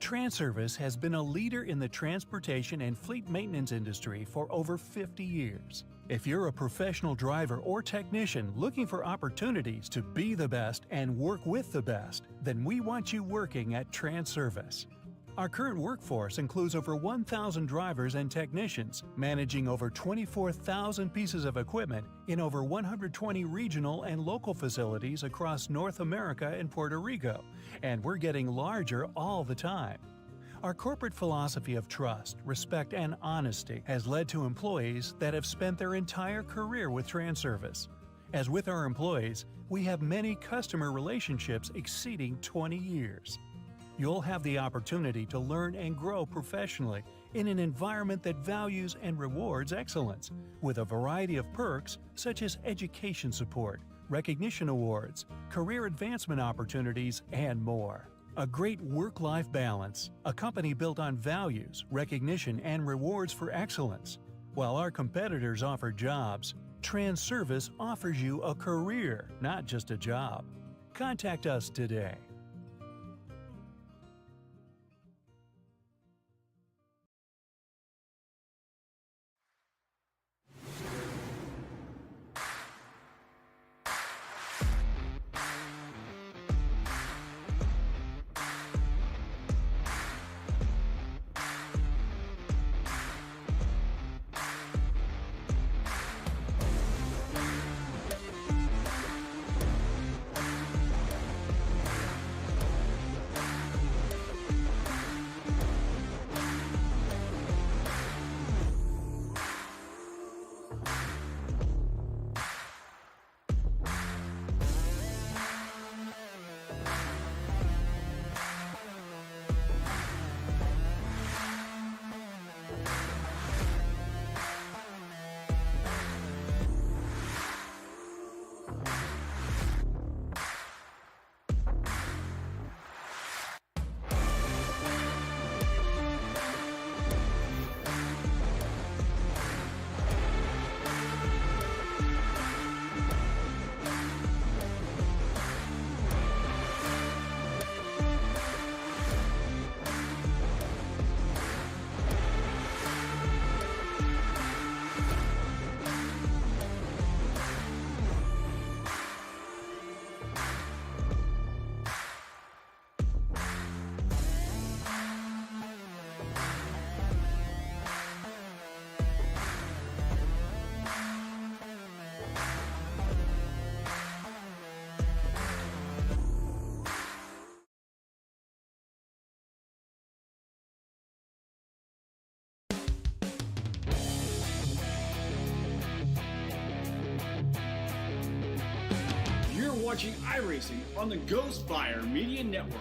Transervice has been a leader in the transportation and fleet maintenance industry for over 50 years. If you're a professional driver or technician looking for opportunities to be the best and work with the best, then we want you working at Transervice. Our current workforce includes over 1,000 drivers and technicians, managing over 24,000 pieces of equipment in over 120 regional and local facilities across North America and Puerto Rico, and we're getting larger all the time. Our corporate philosophy of trust, respect, and honesty has led to employees that have spent their entire career with Transervice. As with our employees, we have many customer relationships exceeding 20 years. You'll have the opportunity to learn and grow professionally in an environment that values and rewards excellence, with a variety of perks such as education support, recognition awards, career advancement opportunities, and more. A great work-life balance, a company built on values, recognition, and rewards for excellence. While our competitors offer jobs, Transervice offers you a career, not just a job. Contact us today. Watching iRacing on the Ghostfire Media Network.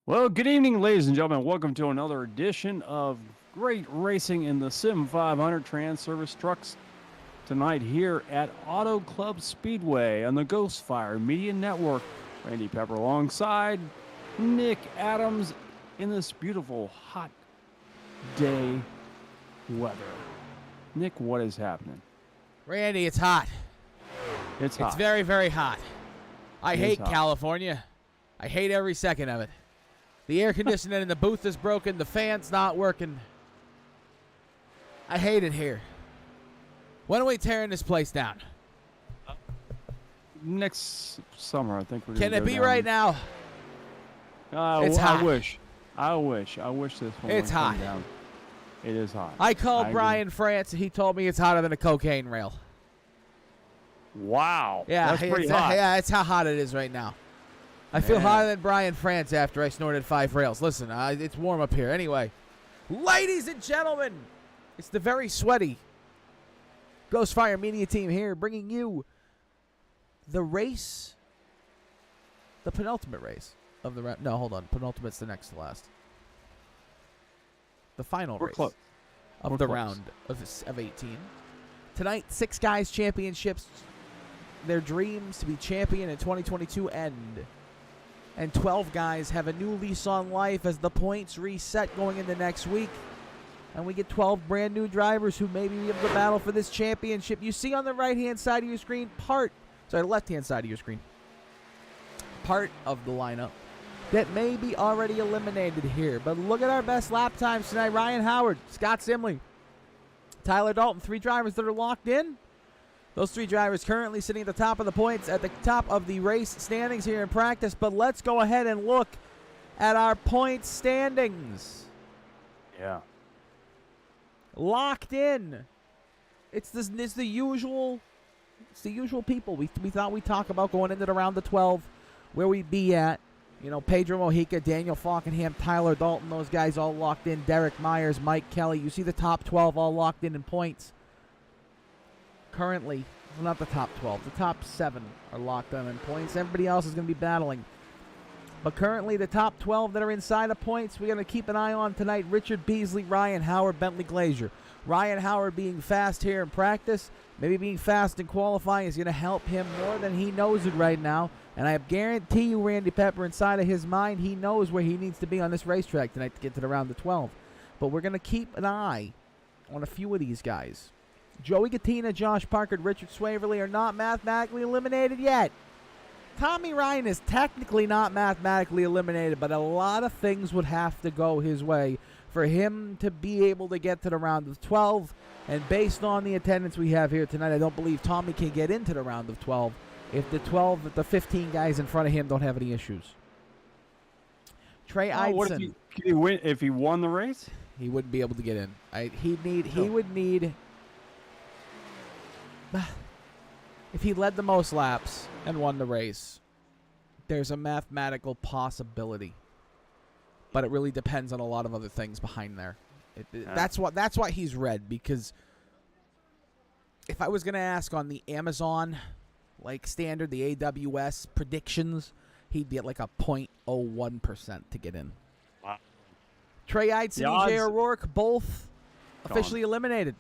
Well, good evening, ladies and gentlemen. Welcome to another edition of Great Racing in the Sim500 Transervice trucks. Tonight here at Auto Club Speedway on the Ghostfire Media Network. Randy Pepper alongside Nick Adams in this beautiful hot day weather. Nick, what is happening? Randy, it's hot. It's hot. It's very, very hot. I hate hot. California. I hate every second of it. The air conditioning in the booth is broken. The fan's not working. I hate it here. When are we tearing this place down? Next summer, I think we're Can gonna it go be down. right now? It's hot. I wish this one It's would come hot. down. It is hot. I called agree. Brian France, and he told me it's hotter than a cocaine rail. Wow. Yeah, That's pretty it's, hot. yeah, it's how hot it is right now. I feel Man. hotter than Brian France after I snorted 5 rails. Listen, it's warm up here. Anyway, ladies and gentlemen, it's the very sweaty Ghost Fire Media Team here, bringing you the race, the penultimate race of the round. No, hold on. Penultimate's the next to last. The final We're race close. of We're the close. round of 18. Tonight, 6 guys championships. Their dreams to be champion in 2022 end. And 12 guys have a new lease on life as the points reset going into next week. And we get 12 brand new drivers who may be able to battle for this championship. You see on the right-hand side of your screen, left-hand side of your screen, part of the lineup that may be already eliminated here. But look at our best lap times tonight. Ryan Howard, Scott Simley, Tyler Dalton, 3 drivers that are locked in. Those 3 drivers currently sitting at the top of the points, at the top of the race standings here in practice. But let's go ahead and look at our points standings. Yeah. Locked in. It's the usual people we thought we'd talk about going into the round of 12, where we'd be at. You know, Pedro Mojica, Daniel Falkenham, Tyler Dalton, those guys all locked in. Derek Myers, Mike Kelly. You see the top 12 all locked in points. Currently, well, not the top 12. The top 7 are locked in points. Everybody else is going to be battling. But currently, the top 12 that are inside of points, we're going to keep an eye on tonight. Richard Beasley, Ryan Howard, Bentley Glazier. Ryan Howard being fast here in practice, maybe being fast in qualifying is going to help him more than he knows it right now. And I guarantee you, Randy Pepper, inside of his mind, he knows where he needs to be on this racetrack tonight to get to the round of 12. But we're going to keep an eye on a few of these guys. Joey Gattina, Josh Parker, Richard Swaverly are not mathematically eliminated yet. Tommy Ryan is technically not mathematically eliminated, but a lot of things would have to go his way for him to be able to get to the round of 12. And based on the attendance we have here tonight, I don't believe Tommy can get into the round of 12 if the 15 guys in front of him don't have any issues. Trey Eidson. What if he win? If he won the race, he wouldn't be able to get in. He would need. If he led the most laps and won the race, there's a mathematical possibility. But it really depends on a lot of other things behind there. That's why he's red, because if I was going to ask on the Amazon standard, the AWS predictions, he'd be at like a 0.01% to get in. Wow. Trey Eidson, EJ O'Rourke, both officially eliminated.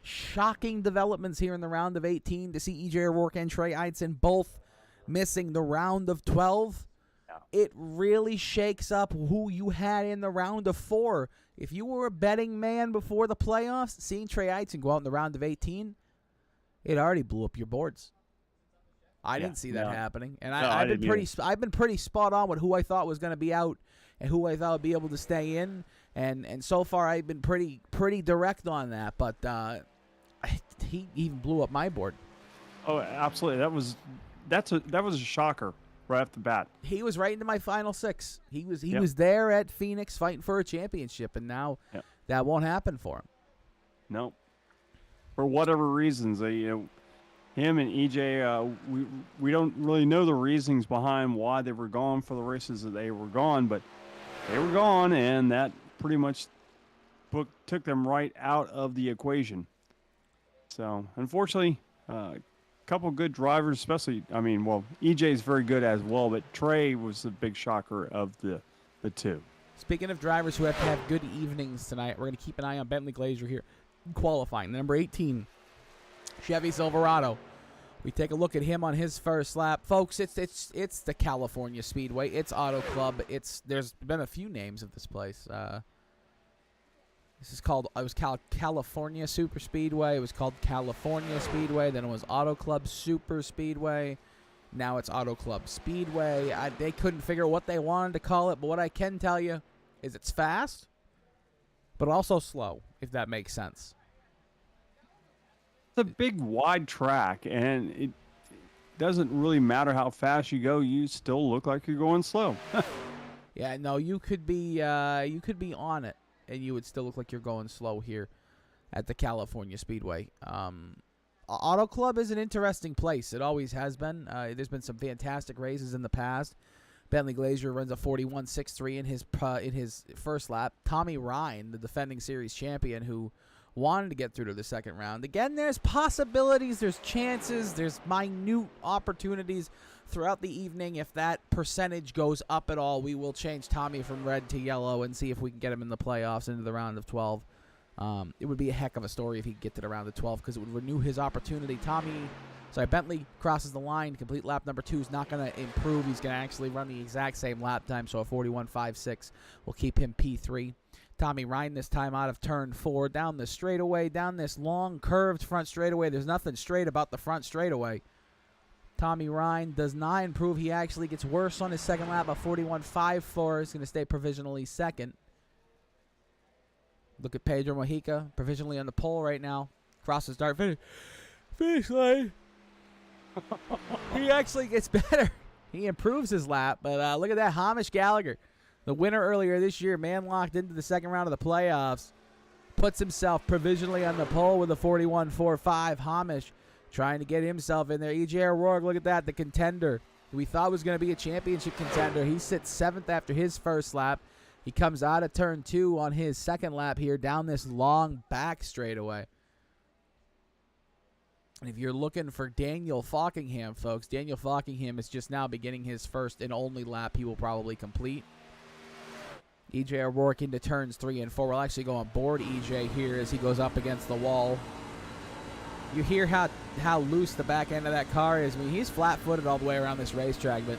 Shocking developments here in the round of 18 to see EJ O'Rourke and Trey Eidson both missing the round of 12. Yeah. It really shakes up who you had in the round of 4. If you were a betting man before the playoffs, seeing Trey Eidson go out in the round of 18, it already blew up your boards. I didn't see that happening, and I've been pretty spot on with who I thought was going to be out and who I thought would be able to stay in, and so far I've been pretty direct on that. But he even blew up my board. Oh, absolutely. That was a shocker right off the bat. He was right into my final 6. He was there at Phoenix fighting for a championship, and now that won't happen for him. No, for whatever reasons, him and EJ, we don't really know the reasons behind why they were gone for the races that they were gone, but they were gone, and that pretty much took them right out of the equation. So, unfortunately, a couple good drivers, especially, EJ is very good as well, but Trey was the big shocker of the 2. Speaking of drivers who have to have good evenings tonight, we're going to keep an eye on Bentley Glazier here qualifying. Number 18, Chevy Silverado. We take a look at him on his first lap. Folks, it's the California Speedway. It's Auto Club. There's been a few names of this place. This is called, it was called California Super Speedway. It was called California Speedway. Then it was Auto Club Super Speedway. Now it's Auto Club Speedway. They couldn't figure out what they wanted to call it, but what I can tell you is it's fast, but also slow, if that makes sense. It's a big, wide track, and it doesn't really matter how fast you go. You still look like you're going slow. Yeah, no, you could be on it, and you would still look like you're going slow here at the California Speedway. Auto Club is an interesting place. It always has been. There's been some fantastic races in the past. Bentley Glazier runs a 41.63 in his first lap. Tommy Ryan, the defending series champion, who wanted to get through to the second round. Again, there's possibilities, there's chances, there's minute opportunities throughout the evening. If that percentage goes up at all, we will change Tommy from red to yellow and see if we can get him in the playoffs into the round of 12. It would be a heck of a story if he could get to the round of 12 because it would renew his opportunity. Bentley crosses the line. Complete lap number 2 is not going to improve. He's going to actually run the exact same lap time, so a 41.56 will keep him P3. Tommy Ryan this time out of turn 4, down the straightaway, down this long curved front straightaway. There's nothing straight about the front straightaway. Tommy Ryan does not improve. He actually gets worse on his second lap. A 41.54 is going to stay provisionally second. Look at Pedro Mojica, provisionally on the pole right now. Crosses start finish line. He actually gets better. He improves his lap, but look at that. Hamish Gallagher, the winner earlier this year, man locked into the second round of the playoffs, puts himself provisionally on the pole with a 41.45. Hamish trying to get himself in there. E.J. O'Rourke, look at that, the contender who we thought was going to be a championship contender. He sits 7th after his first lap. He comes out of turn 2 on his second lap here down this long back straightaway. And if you're looking for Daniel Falkingham, folks, Daniel Falkingham is just now beginning his first and only lap he will probably complete. E.J. O'Rourke into turns 3 and 4. We'll actually go on board E.J. here as he goes up against the wall. You hear how loose the back end of that car is. I mean, he's flat-footed all the way around this racetrack, but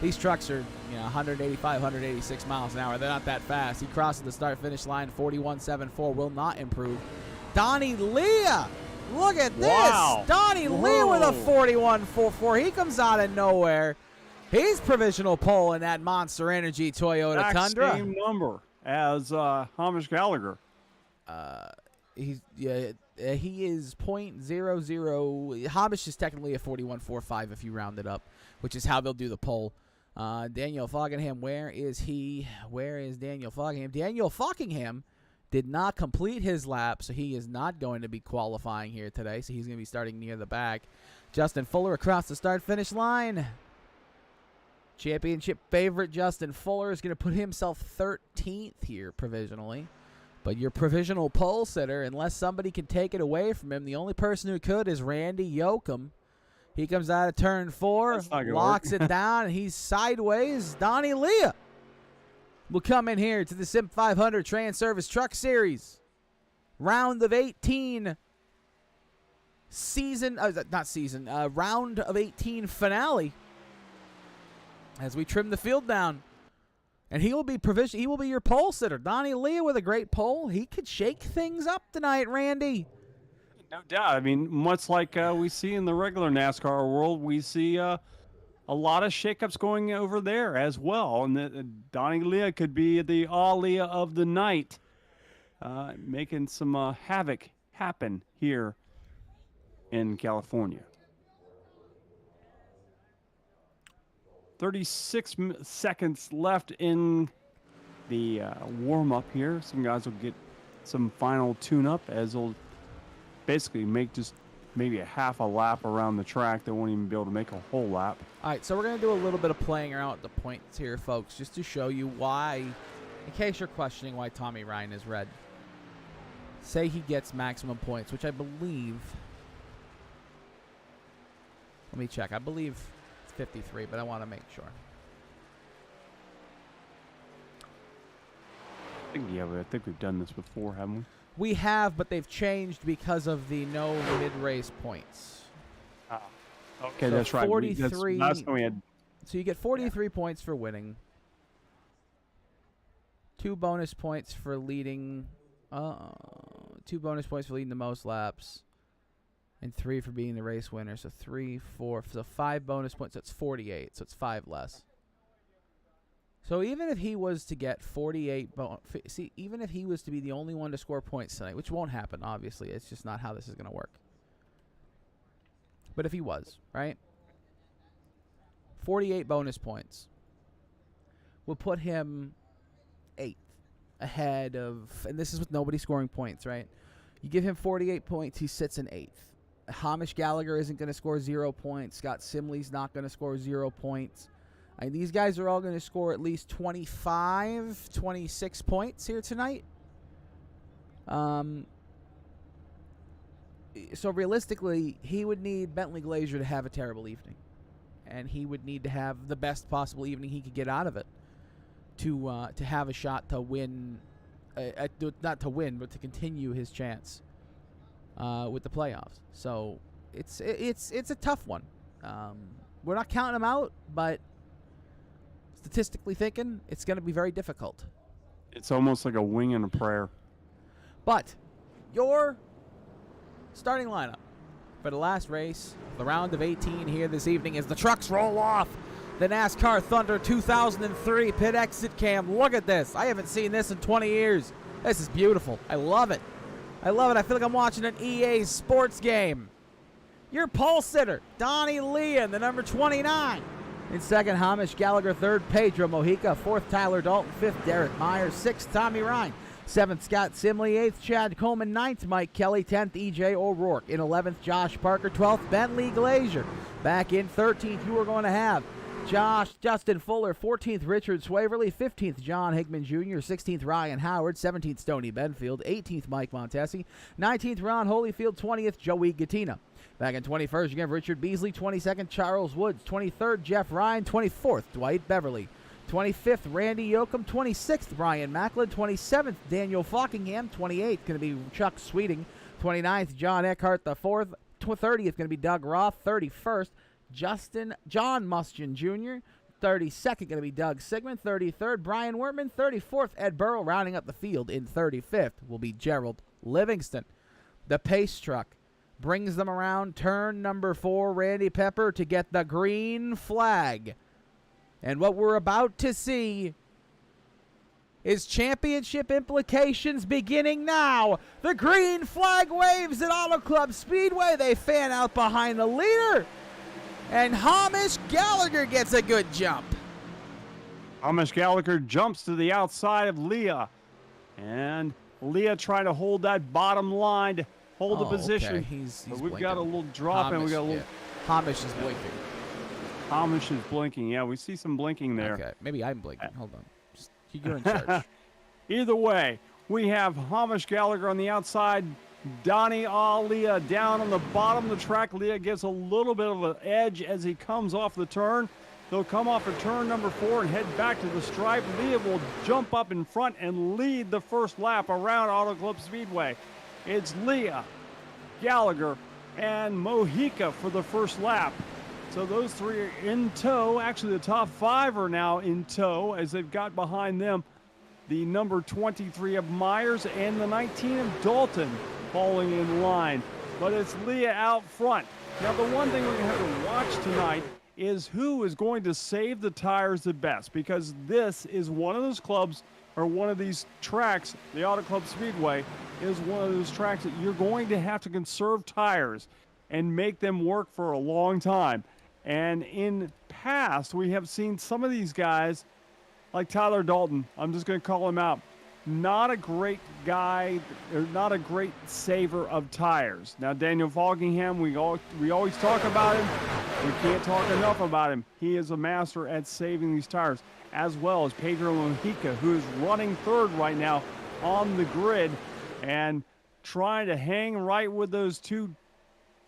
these trucks are, 185, 186 miles an hour. They're not that fast. He crosses the start-finish line, 41.74, will not improve. Donnie Leah, look at this. Wow. Donnie Leah with a 41.44. He comes out of nowhere. He's provisional pole in that Monster Energy Toyota Tundra. Same number as Hamish Gallagher. He is .00. Hamish is technically a 41.45 if you round it up, which is how they'll do the poll. Daniel Falkingham, where is he? Where is Daniel Falkingham? Daniel Falkingham did not complete his lap, so he is not going to be qualifying here today, so he's going to be starting near the back. Justin Fuller across the start-finish line. Championship favorite Justin Fuller is going to put himself 13th here provisionally. But your provisional pole sitter, unless somebody can take it away from him, the only person who could is Randy Yoakum. He comes out of turn 4, locks it down, and he's sideways. Donnie Leah will come in here to the Sim500 Transervice Truck Series. Round of 18 round of 18 finale as we trim the field down. And he will be your pole sitter. Donnie Leah with a great pole. He could shake things up tonight, Randy. No doubt. I mean, much like we see in the regular NASCAR world, we see a lot of shakeups going over there as well. And Donnie Leah could be the Leah of the night, making some havoc happen here in California. 36 seconds left in the warm-up here. Some guys will get some final tune-up as they'll basically make just maybe a half a lap around the track. They won't even be able to make a whole lap. All right, so we're going to do a little bit of playing around with the points here, folks, just to show you why, in case you're questioning why Tommy Ryan is red. Say he gets maximum points, which I believe... Let me check. I believe... 53, but I want to make sure. I think we've done this before, haven't we? We have, but they've changed because of the no mid-race points. Okay, so that's right. 43. Last time we had. So you get 43 points for winning. 2 bonus points for leading. 2 bonus points for leading the most laps, and 3 for being the race winner. So 3, 4, so 5 bonus points. That's 48. So it's 5 less. So even if he was to get 48, even if he was to be the only one to score points tonight, which won't happen, obviously, it's just not how this is going to work. But if he was, right? 48 bonus points will put him 8th ahead of, and this is with nobody scoring points, right? You give him 48 points, he sits in 8th. Hamish Gallagher isn't going to score 0 points. Scott Simley's not going to score 0 points. These guys are all going to score at least 25, 26 points here tonight. So realistically, he would need Bentley Glazier to have a terrible evening. And he would need to have the best possible evening he could get out of it to have a shot to win, not to win, but to continue his chance with the playoffs. So it's a tough one. We're not counting him out, but statistically thinking, it's going to be very difficult. It's almost like a wing and a prayer. But your starting lineup for the last race, the round of 18 here this evening, as the trucks roll off the NASCAR Thunder 2003 pit exit cam. Look at this. I haven't seen this in 20 years. This is beautiful. I love it. I love it. I feel like I'm watching an EA sports game. Your pole sitter, Donnie Leah, the number 29. In second, Hamish Gallagher. Third, Pedro Mojica. Fourth, Tyler Dalton. Fifth, Derek Myers. Sixth, Tommy Ryan. Seventh, Scott Simley. Eighth, Chad Coleman. Ninth, Mike Kelly. 10th, EJ O'Rourke. In 11th, Josh Parker. 12th, Bentley Glazier. Back in 13th, you are going to have Justin Fuller. 14th, Richard Swaverly. 15th, John Hickman Jr. 16th, Ryan Howard. 17th, Stoney Benfield. 18th, Mike Montesi. 19th, Ron Holyfield. 20th, Joey Gattina. Back in 21st, you have Richard Beasley. 22nd, Charles Woods. 23rd, Jeff Ryan. 24th, Dwight Beverly. 25th, Randy Yoakum. 26th, Brian Macklin. 27th, Daniel Falkingham. 28th, going to be Chuck Sweeting. 29th, John Eckhart. The 4th, 30th, going to be Doug Roth. 31st, John Mustian Jr. 32nd, going to be Doug Sigmund. 33rd, Brian Wertman. 34th, Ed Burrow. Rounding up the field in 35th will be Gerald Livingston. The pace truck brings them around turn number 4, Randy Pepper, to get the green flag. And what we're about to see is championship implications beginning now. The green flag waves at Auto Club Speedway. They fan out behind the leader. And Hamish Gallagher gets a good jump. Hamish Gallagher jumps to the outside of Leah. And Leah trying to hold that bottom line to hold the position. Okay. He's we've blinking. got a little drop and we got a little. Yeah. Hamish is blinking. Hamish is blinking. Yeah, we see some blinking there. Okay, maybe I'm blinking. Hold on. You're in charge. Either way, we have Hamish Gallagher on the outside. Donnie Leah down on the bottom of the track. Leah gets a little bit of an edge as he comes off the turn. They'll come off of turn number 4 and head back to the stripe. Leah will jump up in front and lead the first lap around Auto Club Speedway. It's Leah, Gallagher, and Mojica for the first lap. So those three are in tow. Actually, the top 5 are now in tow as they've got behind them the number 23 of Myers and the 19 of Dalton falling in line. But it's Leah out front. Now, the one thing we're going to have to watch tonight is who is going to save the tires the best, because this is one of those clubs or one of these tracks, the Auto Club Speedway is one of those tracks that you're going to have to conserve tires and make them work for a long time. And in past, we have seen some of these guys, like Tyler Dalton, I'm just going to call him out, not a great guy, or not a great saver of tires. Now, Daniel Falkingham, we always talk about him. We can't talk enough about him. He is a master at saving these tires, as well as Pedro Mojica, who is running third right now on the grid and trying to hang right with those two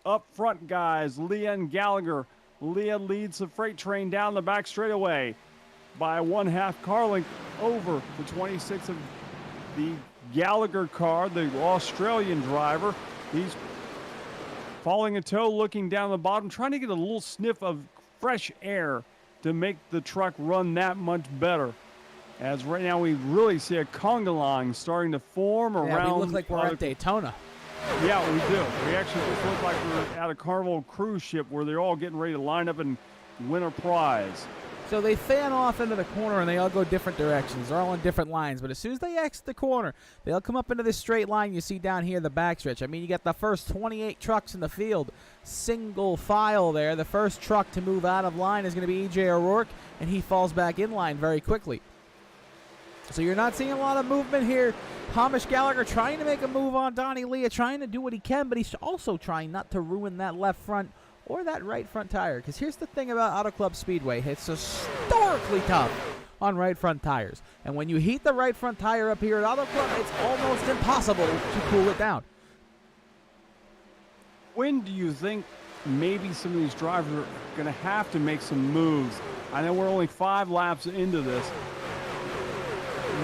up front guys, Leah and Gallagher. Leah leads the freight train down the back straightaway by 1/2 car length over the 26th of the Gallagher car, the Australian driver. He's falling a toe, looking down the bottom, trying to get a little sniff of fresh air to make the truck run that much better. As right now we really see a conga line starting to form around. Yeah, we look like we're at Daytona. Yeah, we do. We actually just look like we're at a Carnival cruise ship where they're all getting ready to line up and win a prize. So they fan off into the corner, and they all go different directions. They're all on different lines. But as soon as they exit the corner, they'll come up into this straight line you see down here, the backstretch. I mean, you got the first 28 trucks in the field, single file there. The first truck to move out of line is going to be E.J. O'Rourke, and he falls back in line very quickly. So you're not seeing a lot of movement here. Hamish Gallagher trying to make a move on Donnie Leah, trying to do what he can, but he's also trying not to ruin that left front or that right front tire. Because here's the thing about Auto Club Speedway. It's historically tough on right front tires. And when you heat the right front tire up here at Auto Club, it's almost impossible to cool it down. When do you think maybe some of these drivers are going to have to make some moves? I know we're only 5 laps into this.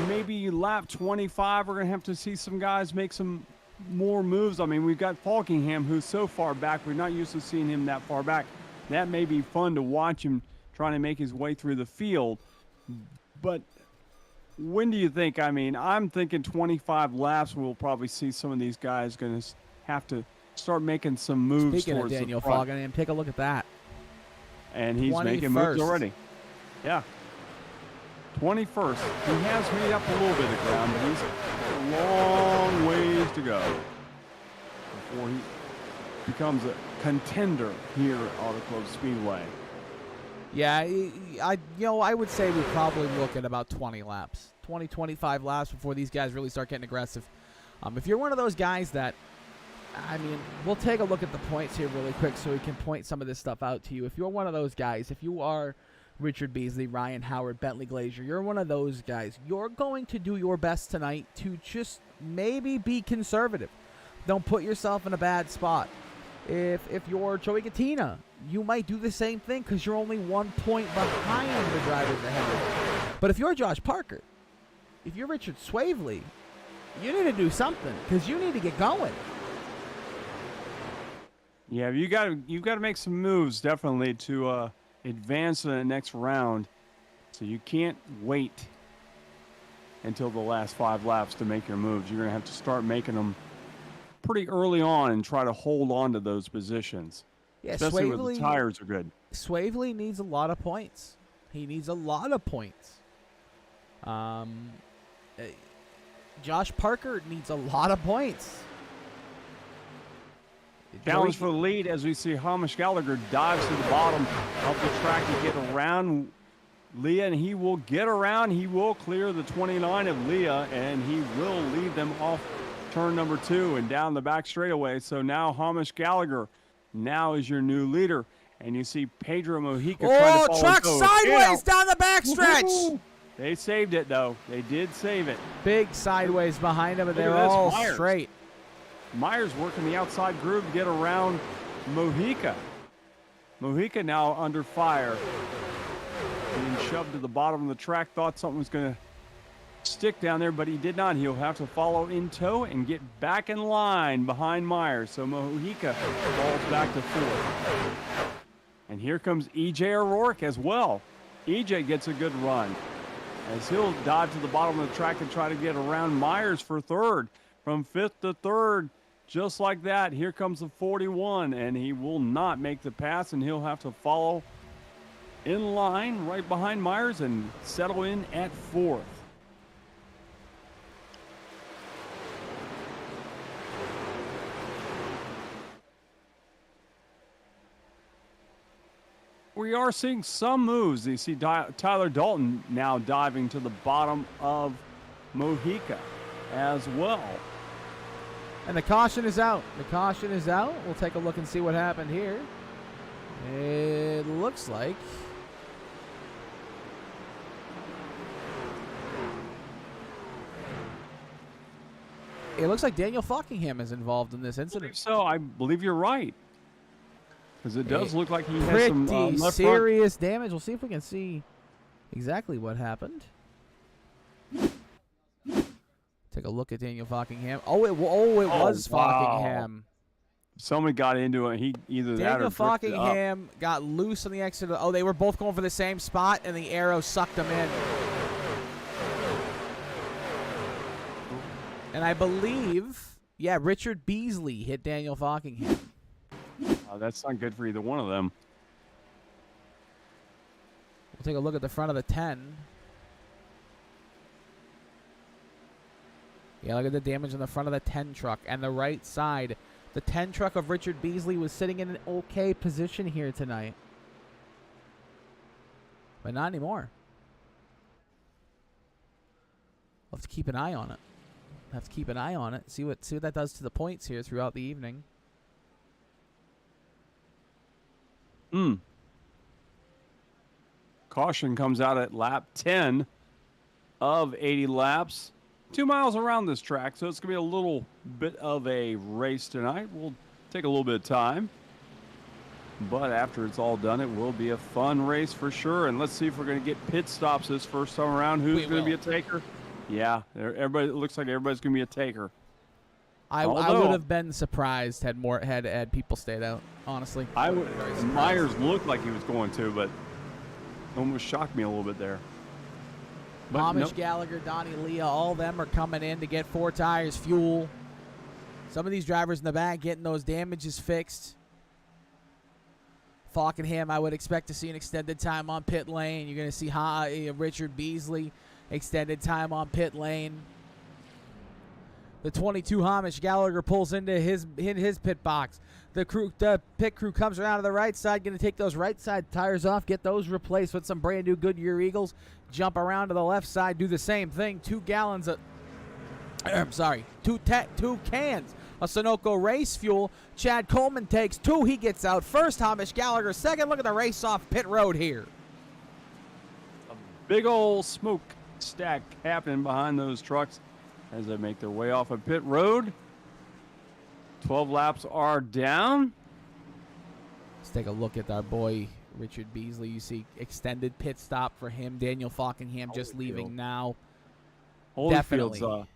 Maybe lap 25, we're going to have to see some guys make some more moves. I mean, we've got Falkingham, who's so far back. We're not used to seeing him that far back. That may be fun to watch him trying to make his way through the field. But when do you think? I mean, I'm thinking 25 laps, we'll probably see some of these guys going to have to start making some moves. Speaking of Daniel Falkingham, take a look at that. And he's making moves already. Yeah. 21st. He has made up a little bit of ground, but he's a long ways to go before he becomes a contender here at Auto Club Speedway. Yeah, I would say we probably look at about 20 laps, 20, 25 laps before these guys really start getting aggressive. If you're one of those guys that, I mean, we'll take a look at the points here really quick so we can point some of this stuff out to you. If you're one of those guys, if you are Richard Beasley, Ryan Howard, Bentley Glazier, you're one of those guys. You're going to do your best tonight to just maybe be conservative. Don't put yourself in a bad spot. If you're Joey Gattina, you might do the same thing because you're only 1 point behind the drivers ahead of you. But if you're Josh Parker, if you're Richard Swavely, you need to do something because you need to get going. Yeah, you got to make some moves definitely to advance in the next round. So you can't wait until the last 5 laps to make your moves. You're going to have to start making them pretty early on and try to hold on to those positions. Yeah, especially when the tires are good. Swavely needs a lot of points. He needs a lot of points. Josh Parker needs a lot of points. Challenge for the lead as we see Hamish Gallagher dives to the bottom of the track to get around Leah, and he will get around. He will clear the 29 of Leah, and he will lead them off turn number 2 and down the back straightaway. So now Hamish Gallagher now is your new leader, and you see Pedro Mojica trying to follow. Truck sideways down the backstretch. They saved it, though. They did save it. Big sideways behind him, and they're all straight. Myers working the outside groove to get around Mojica. Mojica now under fire. Being shoved to the bottom of the track. Thought something was going to stick down there, but he did not. He'll have to follow in tow and get back in line behind Myers. So Mojica falls back to 4th. And here comes E.J. O'Rourke as well. E.J. gets a good run as he'll dive to the bottom of the track and try to get around Myers for 3rd. From 5th to 3rd. Just like that, here comes the 41, and he will not make the pass, and he'll have to follow in line right behind Myers and settle in at 4th. We are seeing some moves. You see Tyler Dalton now diving to the bottom of Mojica as well. And the caution is out. The caution is out. We'll take a look and see what happened here. It looks like Daniel Falkingham is involved in this incident. I believe you're right. Because it does look like he has some left serious damage. We'll see if we can see exactly what happened. Take a look at Daniel Falkingham. It was Falkingham. Wow. Somebody got into it. Daniel Falkingham got loose on the exit. They were both going for the same spot, and the arrow sucked him in. And I believe, yeah, Richard Beasley hit Daniel Fockingham. That's not good for either one of them. We'll take a look at the front of the 10. Yeah, look at the damage on the front of the 10 truck and the right side. The 10 truck of Richard Beasley was sitting in an okay position here tonight. But not anymore. We'll have to keep an eye on it. See what that does to the points here throughout the evening. Caution comes out at lap 10 of 80 laps. 2 miles around this track, so it's going to be a little bit of a race tonight. We'll take a little bit of time. But after it's all done, it will be a fun race for sure. And let's see if we're going to get pit stops this first time around. Who's going to be a taker? Yeah, everybody. It looks like everybody's going to be a taker. I would have been surprised had people stayed out. Honestly, Myers looked like he was going to, but almost shocked me a little bit there. Hamish, Gallagher, Donnie Leah, all of them are coming in to get 4 tires, fuel. Some of these drivers in the back getting those damages fixed. Fockingham, I would expect to see an extended time on pit lane. You're going to see Richard Beasley, extended time on pit lane. The 22 Hamish Gallagher pulls into his pit box. The pit crew comes around to the right side, going to take those right side tires off, get those replaced with some brand new Goodyear Eagles. Jump around to the left side, do the same thing. 2 gallons of, two cans of Sunoco race fuel. Chad Coleman takes 2. He gets out first. Hamish Gallagher second. Look at the race off pit road here. A big old smoke stack happening behind those trucks as they make their way off of pit road. 12 laps are down. Let's take a look at our boy Richard Beasley. You see extended pit stop for him. Daniel Fockingham just leaving now. Holyfield's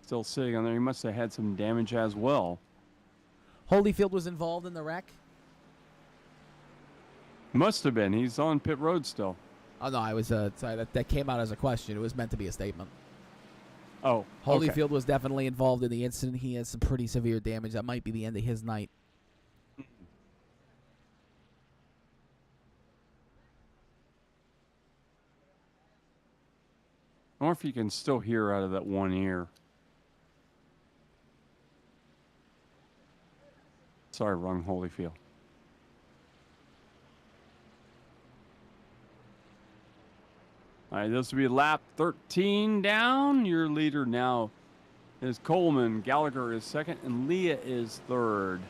still sitting on there. He must have had some damage as well. Holyfield was involved in the wreck? Must have been. He's on pit road still. Oh, no, I was sorry. That came out as a question. It was meant to be a statement. Oh, Holyfield was definitely involved in the incident. He has some pretty severe damage. That might be the end of his night. I wonder if you can still hear out of that one ear. Sorry, wrong Holyfield. All right, this will be lap 13 down. Your leader now is Coleman. Gallagher is second, and Leah is third.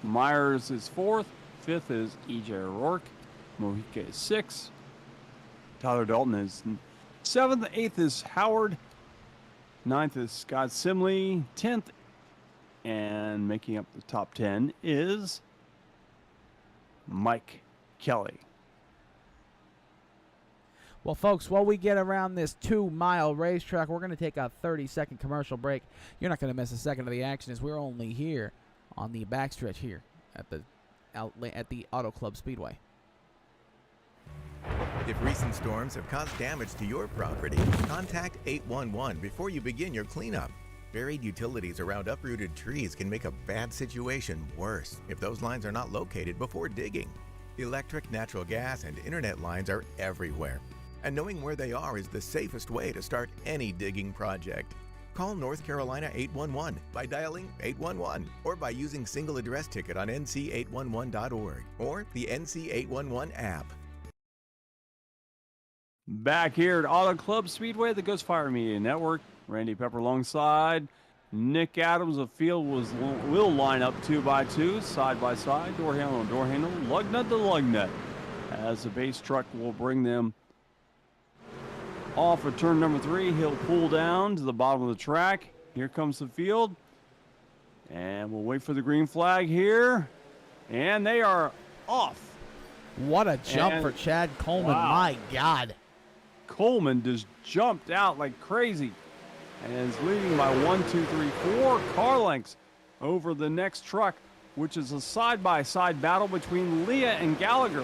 Myers is fourth. Fifth is E.J. O'Rourke. Mojica is sixth. Tyler Dalton is seventh. Eighth is Howard. Ninth is Scott Simley. 10th, and making up the top 10 is Mike Kelly. Well, folks, while we get around this 2-mile racetrack, we're going to take a 30-second commercial break. You're not going to miss a second of the action as we're only here on the backstretch here at the Auto Club Speedway. If recent storms have caused damage to your property, contact 811 before you begin your cleanup. Buried utilities around uprooted trees can make a bad situation worse if those lines are not located before digging. Electric, natural gas, and internet lines are everywhere, and knowing where they are is the safest way to start any digging project. Call North Carolina 811 by dialing 811 or by using single address ticket on nc811.org or the NC811 app. Back here at Auto Club Speedway, the Ghost Fire Media Network. Randy Pepper alongside Nick Adams. The field will line up 2 by 2, side by side, door handle to door handle, lug nut to lug nut, as the base truck will bring them off of turn number 3. He'll pull down to the bottom of the track. Here comes the field, and we'll wait for the green flag here, and they are off. What a jump for Chad Coleman. Wow. My God. Coleman just jumped out like crazy and is leading by 4 car lengths over the next truck, which is a side-by-side battle between Leah and Gallagher.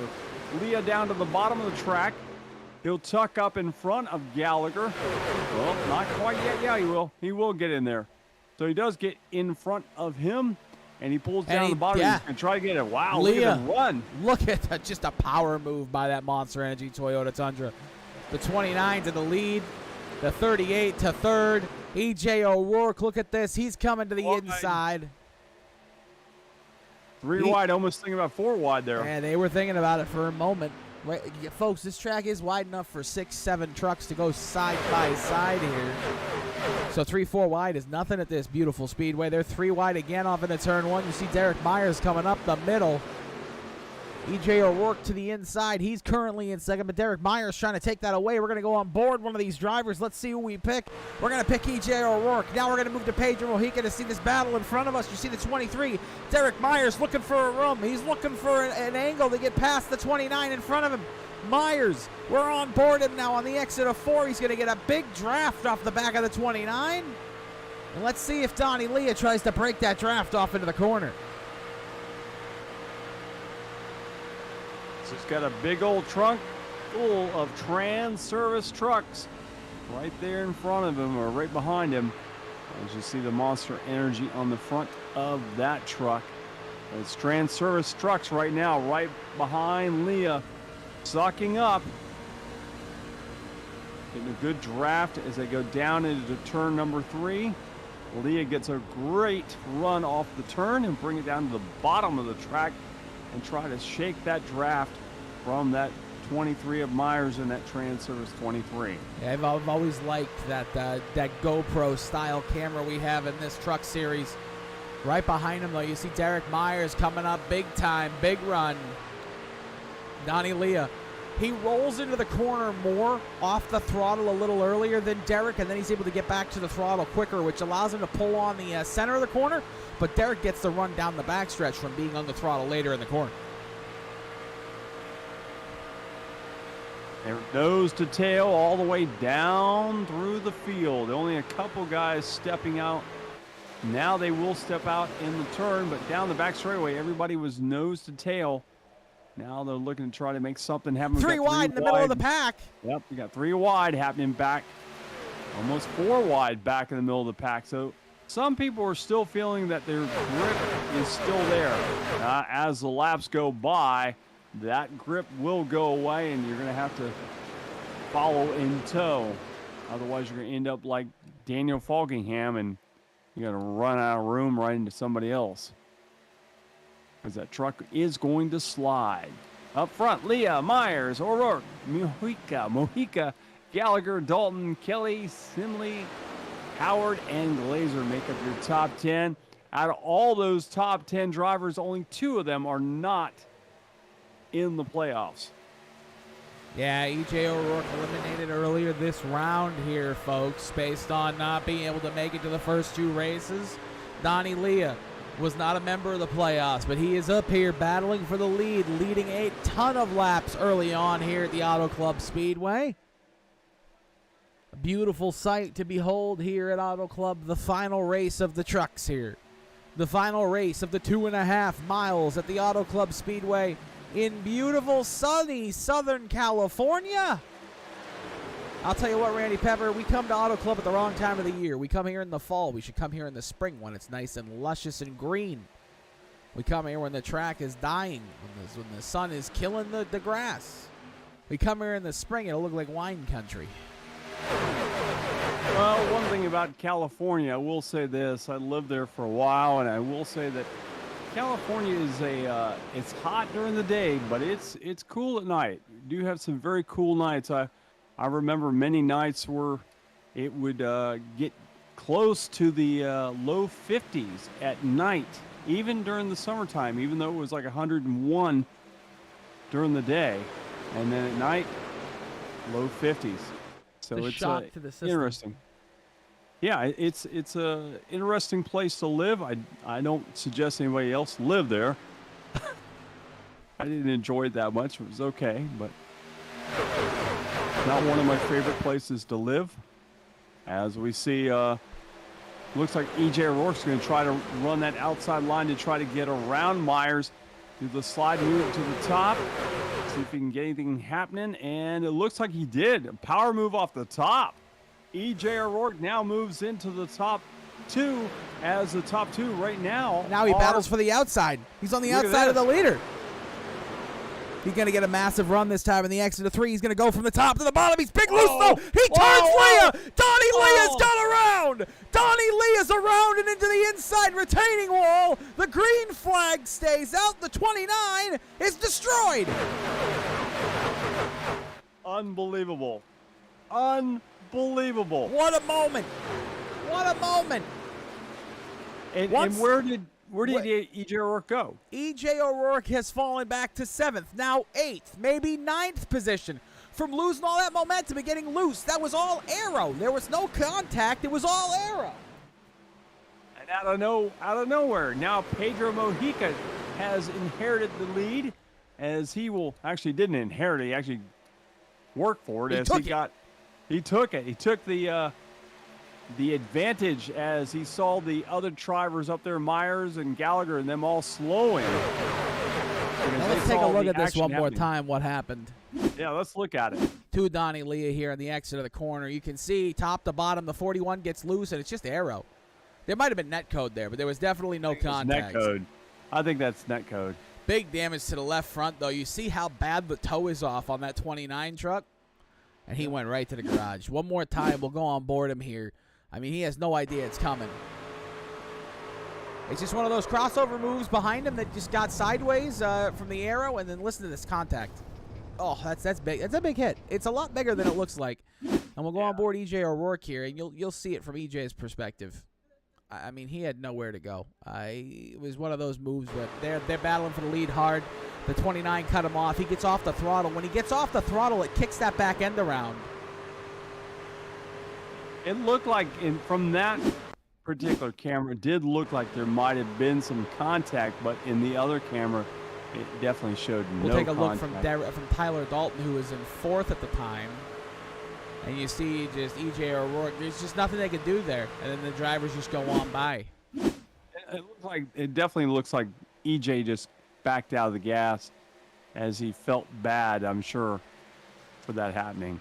Leah down to the bottom of the track. He'll tuck up in front of Gallagher. Well, not quite yet. Yeah, he will. He will get in there. So he does get in front of him, and he pulls down the bottom. Yeah. He's going to try to get it. Wow, Leah, look at the run. Look at that, just a power move by that Monster Energy Toyota Tundra. The 29 to the lead, the 38 to third. E.J. O'Rourke, look at this. He's coming to the inside. 3 wide, almost thinking about 4 wide there. Yeah, they were thinking about it for a moment. Wait, folks, this track is wide enough for 6-7 trucks to go side by side here. So 3-4 wide is nothing at this beautiful speedway. They're 3 wide again off into turn 1. You see Derek Myers coming up the middle. E.J. O'Rourke to the inside. He's currently in second, but Derek Myers trying to take that away. We're going to go on board one of these drivers. Let's see who we pick. We're going to pick E.J. O'Rourke. Now we're going to move to Pedro Mojica to see this battle in front of us. You see the 23. Derek Myers looking for a room. He's looking for an angle to get past the 29 in front of him. Myers, we're on board him now on the exit of 4. He's going to get a big draft off the back of the 29. And let's see if Donnie Leah tries to break that draft off into the corner. He's got a big old trunk full of Transervice trucks right there in front of him or right behind him. As you see the Monster Energy on the front of that truck. It's Transervice trucks right now, right behind Leah, sucking up. Getting a good draft as they go down into turn number 3. Leah gets a great run off the turn and bring it down to the bottom of the track and try to shake that draft from that 23 of Myers and that Transervice 23. Yeah, I've always liked that GoPro style camera we have in this truck series. Right behind him, though, you see Derek Myers coming up big time, big run. Donnie Leah, he rolls into the corner more off the throttle a little earlier than Derek, and then he's able to get back to the throttle quicker, which allows him to pull on the center of the corner, but Derek gets the run down the backstretch from being on the throttle later in the corner. They're nose to tail all the way down through the field. Only a couple guys stepping out. Now they will step out in the turn, but down the back straightaway, everybody was nose to tail. Now they're looking to try to make something happen. 3 wide in the middle of the pack. Yep, we got 3 wide happening back. Almost 4 wide back in the middle of the pack. So some people are still feeling that their grip is still there. As the laps go by, that grip will go away, and you're going to have to follow in tow. Otherwise, you're going to end up like Daniel Falkingham, and you're going to run out of room right into somebody else. Because that truck is going to slide. Up front, Leah, Myers, O'Rourke, Mojica, Gallagher, Dalton, Kelly, Simley, Howard, and Glazer make up your top 10. Out of all those top 10 drivers, only 2 of them are not in the playoffs. Yeah, E.J. O'Rourke eliminated earlier this round here, folks, based on not being able to make it to the first 2 races. Donnie Leah was not a member of the playoffs, but he is up here battling for the lead, leading a ton of laps early on here at the Auto Club Speedway. A beautiful sight to behold here at Auto Club, the final race of the trucks here. The final race of the 2.5 miles at the Auto Club Speedway in beautiful, sunny Southern California. I'll tell you what, Randy Pepper, we come to Auto Club at the wrong time of the year. We come here in the fall. We should come here in the spring when it's nice and luscious and green. We come here when the track is dying, when the sun is killing the grass. We come here in the spring, it'll look like wine country. Well, one thing about California, I will say this. I lived there for a while, and I will say that California is it's hot during the day, but it's cool at night. You do have some very cool nights. I remember many nights where it would get close to the low 50s at night, even during the summertime, even though it was like 101 during the day. And then at night, low 50s. So it's shock to the system. Interesting. Yeah, it's a interesting place to live. I don't suggest anybody else live there. I didn't enjoy it that much. It was okay, but not one of my favorite places to live. As we see, looks like E.J. O'Rourke's going to try to run that outside line to try to get around Myers. Do the slide move to the top. See if he can get anything happening, and it looks like he did. A power move off the top. E.J. O'Rourke now moves into the top 2 as the top 2 right now. Now he battles for the outside. He's on the outside of the leader. He's going to get a massive run this time in the exit of 3. He's going to go from the top to the bottom. He's big loose, though. He turns Leah. Donnie Leah's got around. Donnie Leah's around and into the inside retaining wall. The green flag stays out. The 29 is destroyed. Unbelievable. Unbelievable. What a moment. What a moment. And where did E.J. O'Rourke go? E.J. O'Rourke has fallen back to 7th, now 8th, maybe 9th position from losing all that momentum and getting loose. That was all aero. There was no contact. It was all aero. And out of nowhere, now Pedro Mojica has inherited the lead, as he didn't inherit it. He actually worked for it. He took it. He took the advantage as he saw the other drivers up there, Myers and Gallagher, and them all slowing. Now let's take a look at this one more time, what happened. Yeah, let's look at it. To Donnie Leah here on the exit of the corner. You can see top to bottom, the 41 gets loose, and it's just aero. There might have been net code there, but there was definitely no contact. Net code. I think that's net code. Big damage to the left front, though. You see how bad the toe is off on that 29 truck? And he went right to the garage. One more time, we'll go on board him here. I mean, he has no idea it's coming. It's just one of those crossover moves behind him that just got sideways from the arrow, and then listen to this contact. Oh, that's big. That's a big hit. It's a lot bigger than it looks like. And we'll go on board E.J. O'Rourke here, and you'll see it from E.J.'s perspective. I mean, he had nowhere to go. It was one of those moves where they're battling for the lead hard. The 29 cut him off. He gets off the throttle. When he gets off the throttle, it kicks that back end around. It looked like, from that particular camera, it did look like there might have been some contact, but in the other camera, it definitely showed no contact. We'll take a look from Tyler Dalton, who was in 4th at the time. And you see just E.J. O'Rourke, there's just nothing they could do there. And then the drivers just go on by. It definitely looks like E.J. just backed out of the gas as he felt bad, I'm sure, for that happening.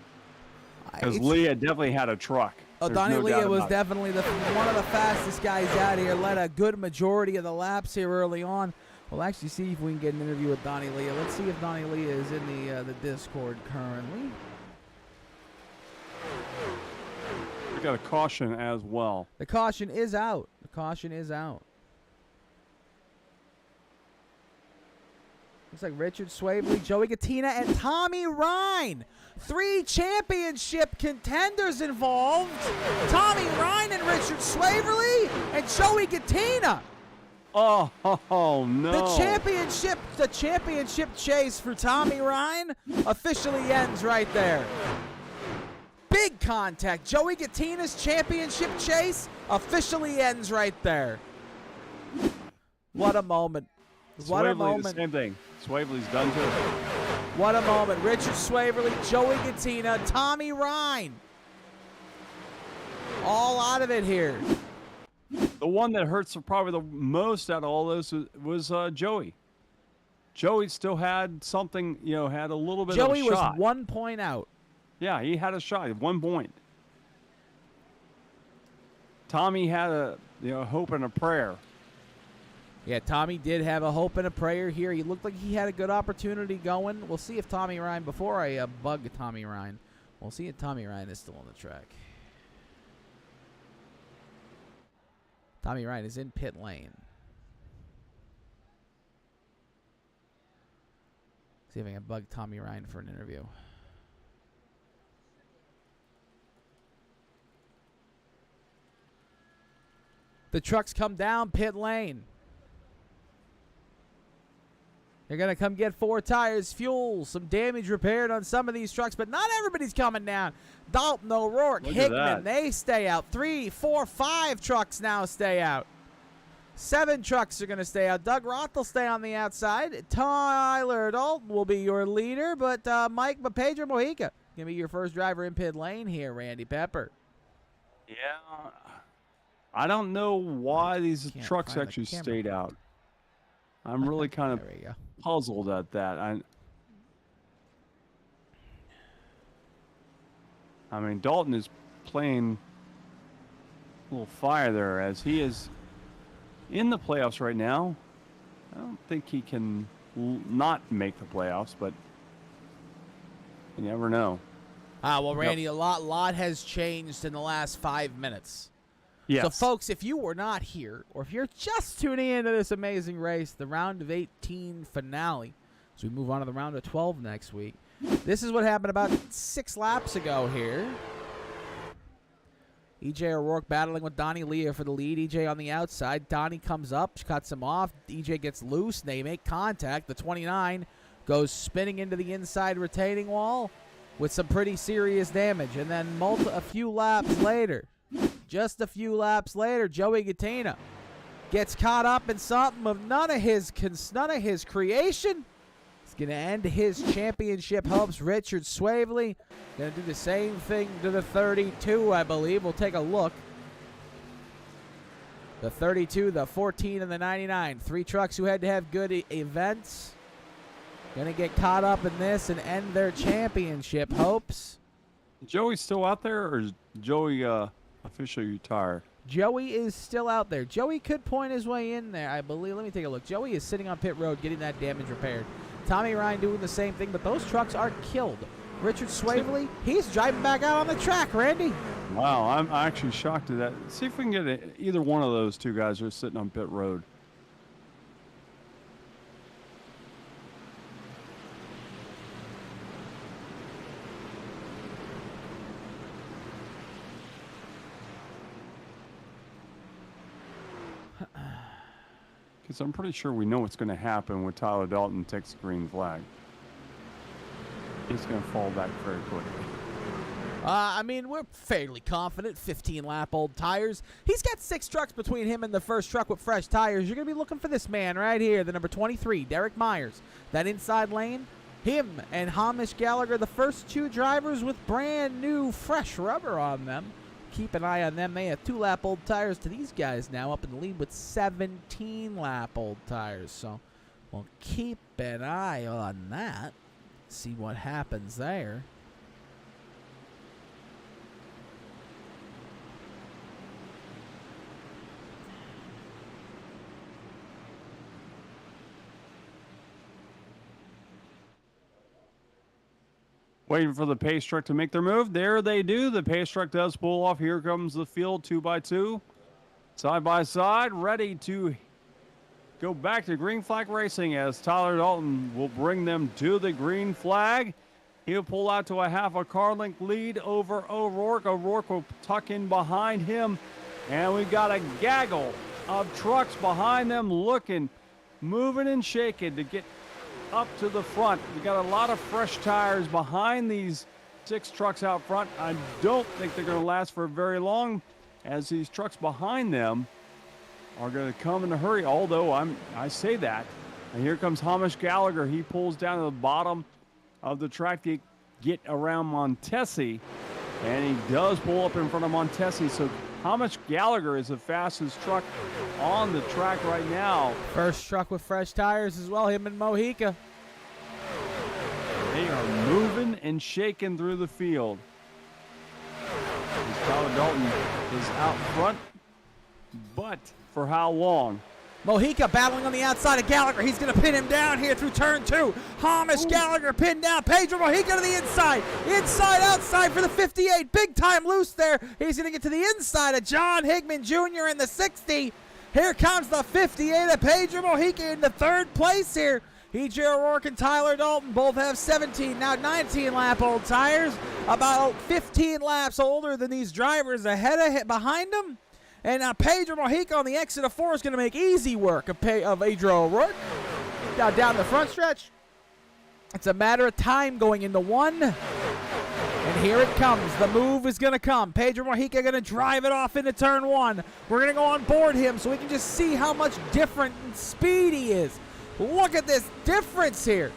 Because Leah definitely had a truck. Oh, Donnie Leah was definitely one of the fastest guys out here. Led a good majority of the laps here early on. We'll actually see if we can get an interview with Donnie Leah. Let's see if Donnie Leah is in the Discord currently. We got a caution as well. The caution is out. The caution is out. Looks like Richard Swavely, Joey Gattina, and Tommy Ryan. 3 championship contenders involved. Tommy Ryan and Richard Swavely and Joey Gattina. Oh no. The championship chase for Tommy Ryan officially ends right there. Big contact. Joey Gattina's championship chase officially ends right there. What a moment. What a moment. The same thing. Swavely's done too. What a moment. Richard Swavely, Joey Gattina, Tommy Ryan. All out of it here. The one that hurts probably the most out of all those was Joey. Joey still had something, had a little bit of a shot. Joey was 1 point out. Yeah, he had a shot at 1 point. Tommy had a hope and a prayer. Yeah, Tommy did have a hope and a prayer here. He looked like he had a good opportunity going. We'll see if Tommy Ryan, before I bug Tommy Ryan, we'll see if Tommy Ryan is still on the track. Tommy Ryan is in pit lane. See if I can bug Tommy Ryan for an interview. The trucks come down pit lane. They're going to come get 4 tires, fuel, some damage repaired on some of these trucks, but not everybody's coming down. Dalton, O'Rourke, Hickman, they stay out. 3, 4, 5 trucks now stay out. 7 trucks are going to stay out. Doug Roth will stay on the outside. Tyler Dalton will be your leader, but Pedro Mojica going to be your first driver in pit lane here, Randy Pepper. Yeah. I don't know why these trucks actually stayed out. I'm really kind of puzzled at that. I mean, Dalton is playing a little fire there as he is in the playoffs right now. I don't think he can not make the playoffs, but you never know. Well, Randy, a lot has changed in the last 5 minutes. Yes. So, folks, if you were not here, or if you're just tuning into this amazing race, the round of 18 finale, as we move on to the round of 12 next week, this is what happened about 6 laps ago here. EJ O'Rourke battling with Donnie Leah for the lead. EJ on the outside. Donnie comes up, cuts him off. EJ gets loose. They make contact. The 29 goes spinning into the inside retaining wall with some pretty serious damage. And then a few laps later, just a few laps later, Joey Gattina gets caught up in something of none of his creation. He's going to end his championship hopes. Richard Swavely going to do the same thing to the 32, I believe. We'll take a look. The 32, the 14, and the 99. 3 trucks who had to have good events. Going to get caught up in this and end their championship hopes. Joey's still out there, or is Joey officially retired? Joey is still out there. Joey could point his way in there, I believe. Let me take a look. Joey is sitting on pit road getting that damage repaired. Tommy Ryan doing the same thing, but those trucks are killed. Richard Swavely, he's driving back out on the track, Randy. Wow, I'm actually shocked at that. See if we can get either one of those two guys who are sitting on pit road. Because I'm pretty sure we know what's going to happen when Tyler Dalton takes the green flag. He's going to fall back very quickly. I mean, we're fairly confident. 15-lap-old tires. He's got 6 trucks between him and the first truck with fresh tires. You're going to be looking for this man right here, the number 23, Derek Myers. That inside lane, him and Hamish Gallagher, the first 2 drivers with brand new fresh rubber on them. Keep an eye on them. They have 2-lap-old tires to these guys now, up in the lead with 17-lap-old tires. So we'll keep an eye on that. See what happens there. Waiting for the pace truck to make their move. There they do. The pace truck does pull off. Here comes the field 2x2. Side by side, ready to go back to green flag racing as Tyler Dalton will bring them to the green flag. He'll pull out to a half a car length lead over O'Rourke. O'Rourke will tuck in behind him. And we've got a gaggle of trucks behind them looking, moving and shaking to get up to the front. We got a lot of fresh tires behind these 6 trucks out front. I don't think they're going to last for very long, as these trucks behind them are going to come in a hurry. Although I say that, and here comes Hamish Gallagher. He pulls down to the bottom of the track to get around Montesi, and he does pull up in front of Montesi. So Hamish Gallagher is the fastest truck on the track right now. First truck with fresh tires as well, him and Mojica. They are moving and shaking through the field. Tyler Dalton is out front, but for how long? Mojica battling on the outside of Gallagher. He's going to pin him down here through turn 2. Hamish Gallagher pinned down. Pedro Mojica to the inside. Inside, outside for the 58. Big time loose there. He's going to get to the inside of John Higman Jr. in the 60. Here comes the 58 of Pedro Mojica in the 3rd place here. EJ O'Rourke and Tyler Dalton both have 17, now 19-lap-old tires. About 15 laps older than these drivers behind them. And now Pedro Mojica on the exit of 4 is going to make easy work of EJ O'Rourke. Now down the front stretch, it's a matter of time going into 1. And here it comes. The move is going to come. Pedro Mojica going to drive it off into turn 1. We're going to go on board him so we can just see how much different in speed he is. Look at this difference here.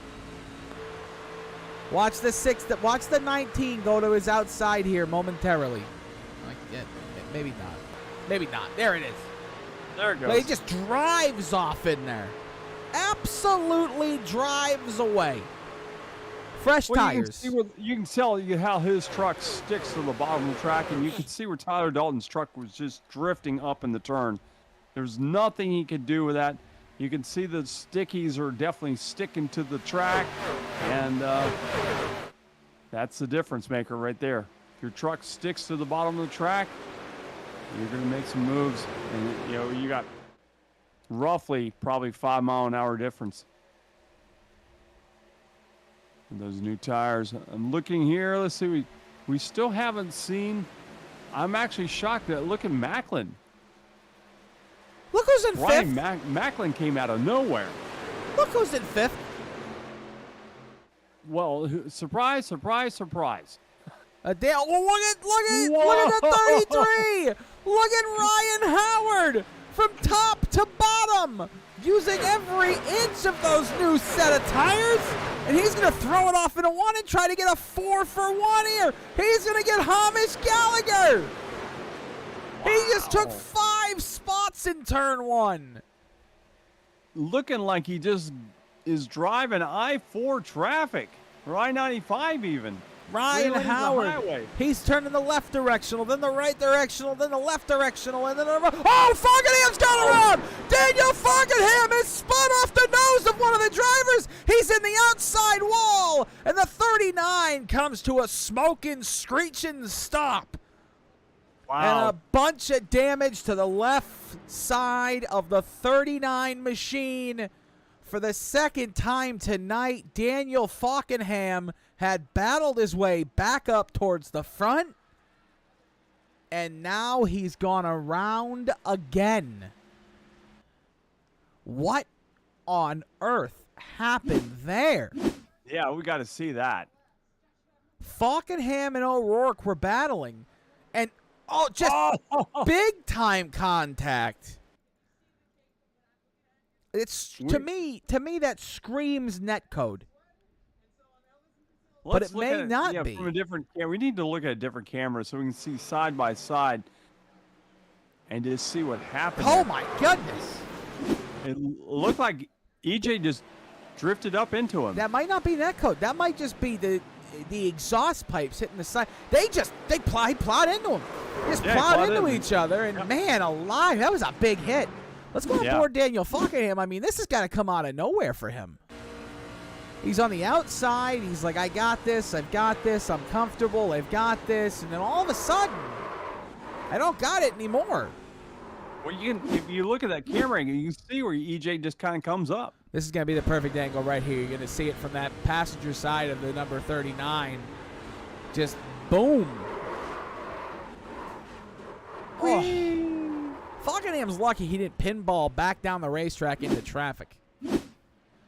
Watch the watch the 19 go to his outside here momentarily. Maybe not. Maybe not. There it is. There it goes. He just drives off in there. Absolutely drives away. Fresh tires. You can tell how his truck sticks to the bottom of the track, and you can see where Tyler Dalton's truck was just drifting up in the turn. There's nothing he could do with that. You can see the stickies are definitely sticking to the track, and that's the difference maker right there. If your truck sticks to the bottom of the track, you're going to make some moves, and you got roughly probably 5 mile an hour difference. And those new tires. I'm looking here. Let's see. We still haven't seen. I'm actually shocked that look at Macklin. Look who's in Ryan fifth. Macklin came out of nowhere. Look who's in fifth. Well, surprise, surprise, surprise. Look at the 33. Look at Ryan Howard from top to bottom, using every inch of those new set of tires, and he's going to throw it off in a 1 and try to get a 4-for-1 here. He's going to get Hamish Gallagher. Wow. He just took 5 spots in turn 1. Looking like he just is driving I-4 traffic, or I-95 even. Ryan Howard, he's turning the left directional, then the right directional, then the left directional, and then Fockenham's got around! Daniel Fockenham is spun off the nose of one of the drivers! He's in the outside wall, and the 39 comes to a smoking, screeching stop. Wow. And a bunch of damage to the left side of the 39 machine. For the second time tonight, Daniel Fockenham had battled his way back up towards the front, and now he's gone around again. What on earth happened there? Yeah, we got to see that. Fockenham and O'Rourke were battling, and big time contact. It's to me that screams netcode. But it may not be. From a different. Yeah, we need to look at a different camera so we can see side by side and just see what happened. Oh my goodness! It looked like EJ just drifted up into him. That might not be netcode. That might just be the exhaust pipes hitting the side. They plowed into him. They just plowed into each other, and man alive, that was a big hit. Let's go on board Daniel Fockenham. I mean, this has got to come out of nowhere for him. He's on the outside. He's like, I got this. I've got this. I'm comfortable. I've got this. And then all of a sudden, I don't got it anymore. Well, if you look at that camera, you can see where EJ just kind of comes up. This is going to be the perfect angle right here. You're going to see it from that passenger side of the number 39. Just boom. Oh. Fockenham's lucky he didn't pinball back down the racetrack into traffic.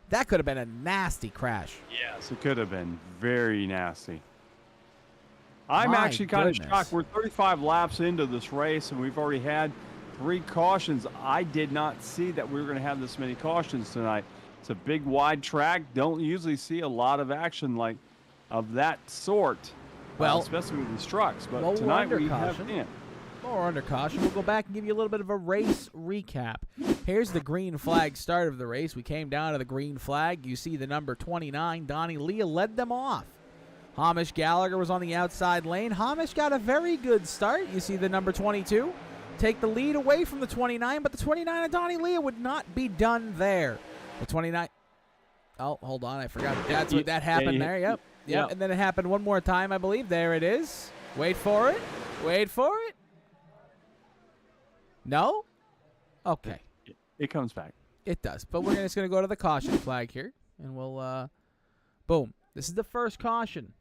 That could have been a nasty crash. Yes, it could have been very nasty. I'm actually kind of shocked. We're 35 laps into this race, and we've already had 3 cautions. I did not see that we were going to have this many cautions tonight. It's a big, wide track. Don't usually see a lot of action like of that sort, especially with these trucks. But tonight we have it. Or under caution. We'll go back and give you a little bit of a race recap. Here's the green flag start of the race. We came down to the green flag. You see the number 29, Donnie Leah, led them off. Hamish Gallagher was on the outside lane. Hamish got a very good start. You see the number 22 take the lead away from the 29, but the 29 of Donnie Leah would not be done there. The 29. Oh, hold on. I forgot. That's what that happened there. Yep. And then it happened one more time, I believe. There it is. Wait for it. Wait for it. No? Okay. It comes back. It does. But we're just going to go to the caution flag here. And we'll, boom. This is the first caution.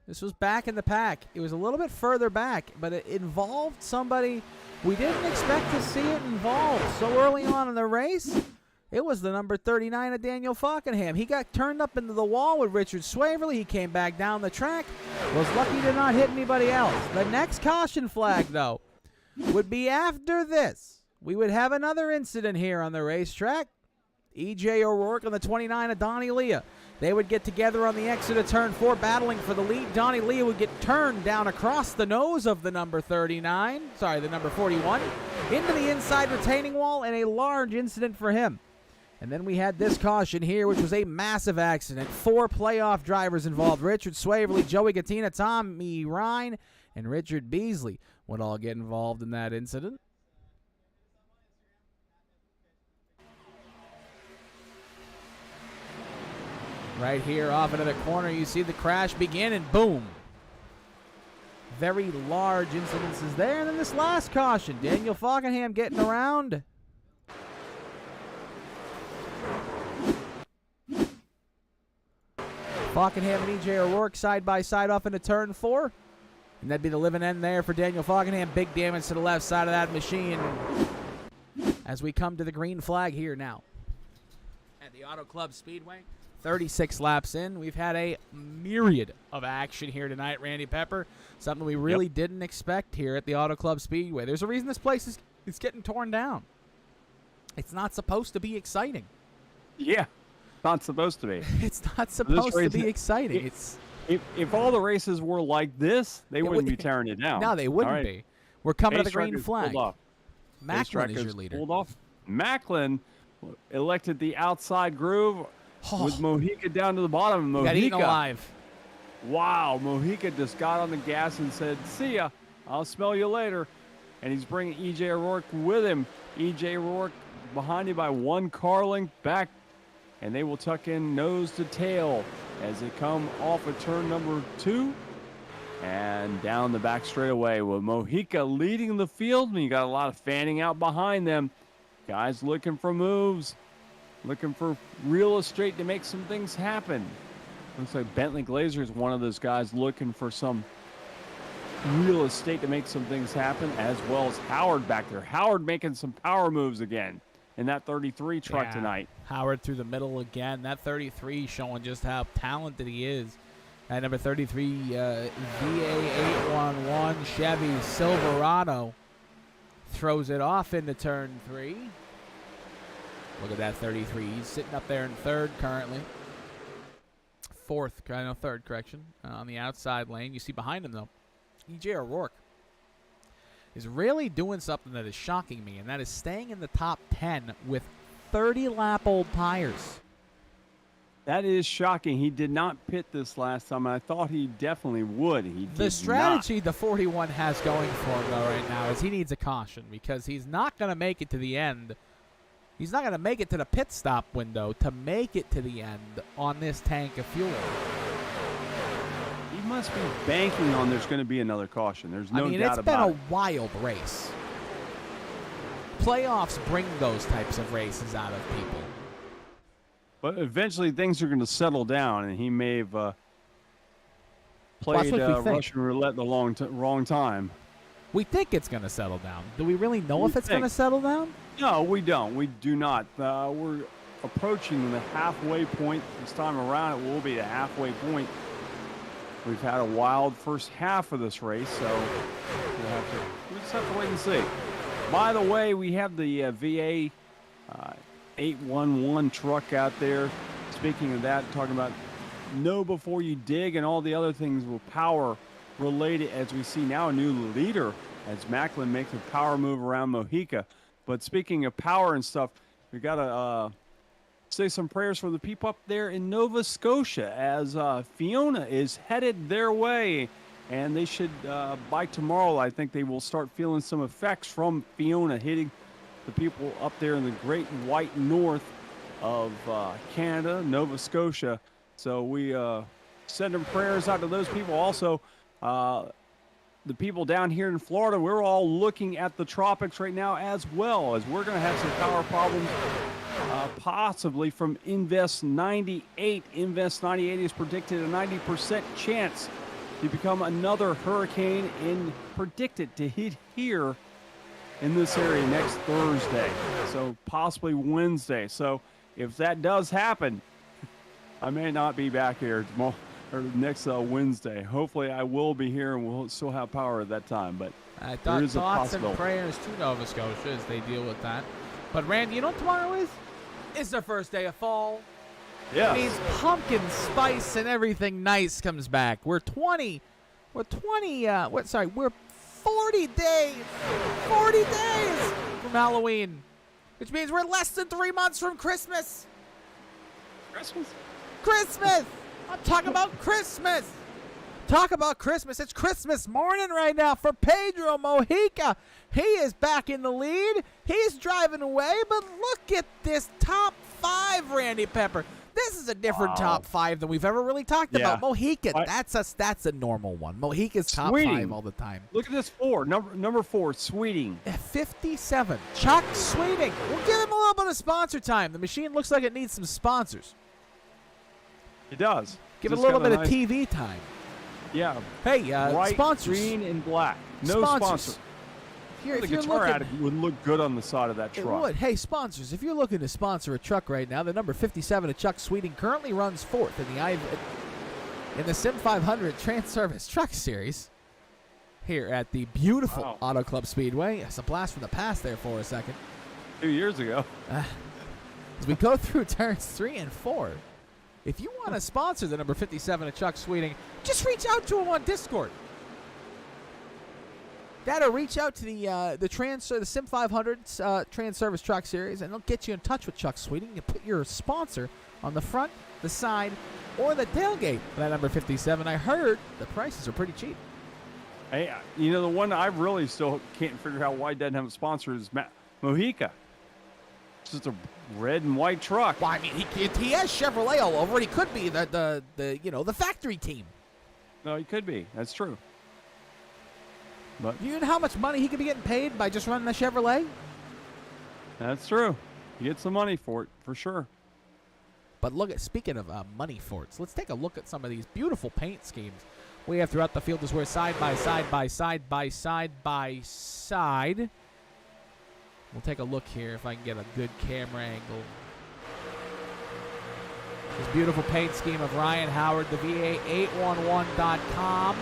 This was back in the pack. It was a little bit further back, but it involved somebody we didn't expect to see it involved so early on in the race. It was the number 39 of Daniel Fockenham. He got turned up into the wall with Richard Swaverly. He came back down the track. Was lucky to not hit anybody else. The next caution flag, though, would be after this. We would have another incident here on the racetrack. E.J. O'Rourke on the 29 of Donnie Leah. They would get together on the exit of turn 4, battling for the lead. Donnie Leah would get turned down across the nose of the number 41, into the inside retaining wall, and a large incident for him. And then we had this caution here, which was a massive accident. 4 playoff drivers involved. Richard Swaverly, Joey Gattina, Tommy Ryan, and Richard Beasley would all get involved in that incident. Right here off into the corner, you see the crash begin, and boom. Very large incidences there. And then this last caution, Daniel Falkenham getting around. Falkenham and E.J. O'Rourke side by side off into turn 4. And that'd be the living end there for Daniel Falkenham. Big damage to the left side of that machine. As we come to the green flag here now at the Auto Club Speedway. 36 laps in. We've had a myriad of action here tonight, Randy Pepper. Something we really didn't expect here at the Auto Club Speedway. There's a reason this place is getting torn down. It's not supposed to be exciting. Yeah, not supposed to be. It's not supposed to be exciting. If all the races were like this, they wouldn't be tearing it down. No, they wouldn't be. We're coming to the green flag. Macklin is your leader. Pulled off. Macklin elected the outside groove with Mojica down to the bottom. Got eaten alive. Wow, Mojica just got on the gas and said, "See ya, I'll smell you later." And he's bringing E.J. O'Rourke with him. E.J. O'Rourke behind you by 1 car length back, and they will tuck in nose to tail as they come off of turn number 2 and down the back straightaway with Mojica leading the field. And you got a lot of fanning out behind them. Guys looking for moves, looking for real estate to make some things happen. Looks like Bentley Glazer is one of those guys looking for some real estate to make some things happen, as well as Howard back there. Howard making some power moves again in that 33 truck tonight. Howard through the middle again. That 33 showing just how talented he is. At number 33, VA811 Chevy Silverado throws it off into turn 3. Look at that 33. He's sitting up there in third currently. Third correction. On the outside lane. You see behind him, though, E.J. O'Rourke is really doing something that is shocking me, and that is staying in the top 10 with 30-lap-old tires. That is shocking. He did not pit this last time, and I thought he definitely would. He did The strategy the 41 has going for him, though, right now is he needs a caution because he's not going to make it to the end. He's not going to make it to the pit stop window to make it to the end on this tank of fuel. He must be banking on there's going to be another caution. There's no doubt about it. It's been a wild race. Playoffs bring those types of races out of people. But eventually things are going to settle down, and he may have played Russian roulette the wrong time. We think it's going to settle down. Do we really know if it's going to settle down? No, we don't. We do not. We're approaching the halfway point. This time around, it will be the halfway point. We've had a wild first half of this race, so we just have to wait and see. By the way, we have the VA 811 truck out there. Speaking of that, talking about know before you dig and all the other things with power related, as we see now a new leader as Macklin makes a power move around Mojica. But speaking of power and stuff, we got to say some prayers for the people up there in Nova Scotia as Fiona is headed their way. And they should, by tomorrow, I think they will start feeling some effects from Fiona hitting the people up there in the great white north of Canada, Nova Scotia. So we sending prayers out to those people. Also, the people down here in Florida, we're all looking at the tropics right now as well, as we're going to have some power problems possibly from Invest 98. Invest 98 is predicted a 90% chance to become another hurricane and predicted to hit here in this area next Thursday, so possibly Wednesday. So if that does happen, I may not be back here tomorrow or next Wednesday. Hopefully I will be here and we'll still have power at that time, but there is a thoughts possibility. And prayers to Nova Scotia as they deal with that. But Randy, you know what tomorrow is? It's the first day of fall. Yeah. It means pumpkin spice and everything nice comes back. We're 40 days from Halloween. which means we're less than 3 months from Christmas. Christmas? I'm talking about Christmas. Talk about Christmas. It's Christmas morning right now for Pedro Mojica. He is back in the lead. He's driving away, but look at this top 5, Randy Pepper. This is a different top 5 than we've ever really talked about. Mojica, that's a normal one. Mojica's top 5 all the time. Look at this 4. Number 4, Sweeting. 57. Chuck Sweeting. We'll give him a little bit of sponsor time. The machine looks like it needs some sponsors. It does. Give it a little bit of TV time. Yeah. Hey, white, sponsors. green, and black. No sponsor. Here, the Guitar Addict would look good on the side of that truck. It would. Hey, sponsors, if you're looking to sponsor a truck right now, the number 57 of Chuck Sweeting currently runs 4th in the Sim500 Transervice Truck Series here at the beautiful Auto Club Speedway. It's a blast from the past there for a second. 2 years ago. As we go through turns 3 and 4, if you want to sponsor the number 57 of Chuck Sweeting, just reach out to him on Discord. That'll reach out to the Sim500's Transervice Truck Series, and they'll get you in touch with Chuck Sweeting. You put your sponsor on the front, the side, or the tailgate for that number 57. I heard the prices are pretty cheap. Hey, you know, the one I really still can't figure out why it doesn't have a sponsor is Mojica. It's just a red and white truck. Well, I mean, he has Chevrolet all over it. He could be the factory team. No, he could be. That's true. But you know how much money he could be getting paid by just running a Chevrolet? That's true. You get some money for it, for sure. But speaking of money for it, so let's take a look at some of these beautiful paint schemes we have throughout the field as we're side by side by side by side by side. We'll take a look here if I can get a good camera angle. This beautiful paint scheme of Ryan Howard, the VA811.com.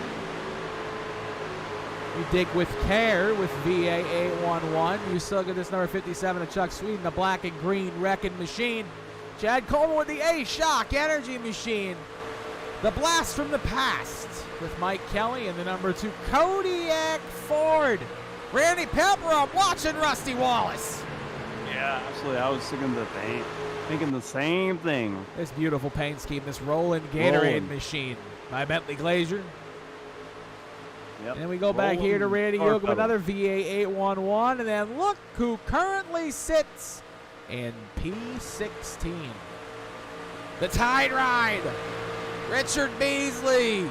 You dig with care with VA811. You still get this number 57 of Chuck Sweeting, the black and green wrecking machine. Chad Coleman with the A-Shock Energy Machine. The blast from the past with Mike Kelly and the number 2 Kodiak Ford. Randy Pepper, I'm watching Rusty Wallace. Yeah, absolutely. I was thinking the same thing. This beautiful paint scheme, this Roland Gatorade machine by Bentley Glazier. Yep. And then we go back here to Randy Yoke with another VA811. And then look who currently sits in P16. The Tide Ride, Richard Beasley.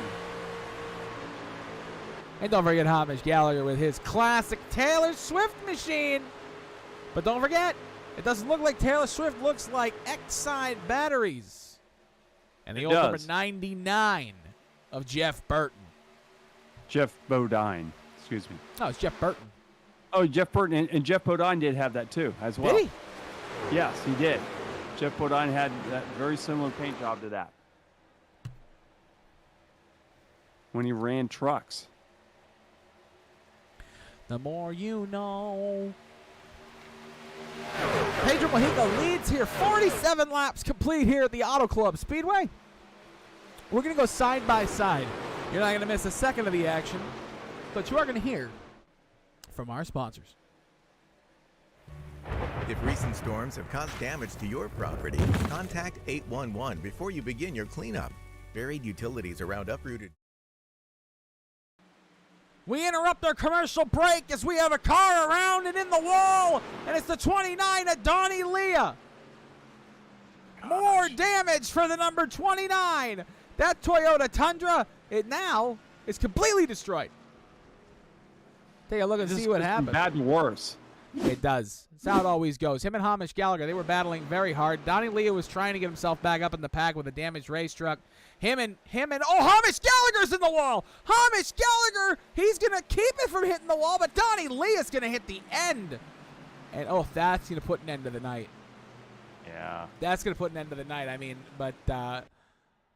And don't forget Hamish Gallagher with his classic Taylor Swift machine. But don't forget, it doesn't look like Taylor Swift, looks like X-Side batteries. And the old number 99 of Jeff Burton. Jeff Bodine, excuse me. No, it's Jeff Burton. Oh, Jeff Burton, and Jeff Bodine did have that too, as well. Did he? Yes, he did. Jeff Bodine had that very similar paint job to that when he ran trucks. The more you know. Pedro Mojica leads here. 47 laps complete here at the Auto Club Speedway. We're going to go side by side. You're not going to miss a second of the action, but you are going to hear from our sponsors. If recent storms have caused damage to your property, contact 811 before you begin your cleanup. Buried utilities around uprooted. We interrupt our commercial break as we have a car around and in the wall, and it's the 29 of Donnie Leah. More damage for the number 29. That Toyota Tundra, it now is completely destroyed. Take a look and see what happened. Bad and worse. It does. That's how it always goes. Him and Hamish Gallagher, they were battling very hard. Donnie Leah was trying to get himself back up in the pack with a damaged race truck. Hamish Gallagher's in the wall. Hamish Gallagher, he's going to keep it from hitting the wall, but Donnie Leah's going to hit the end. And, that's going to put an end to the night. Yeah. That's going to put an end to the night. I mean, but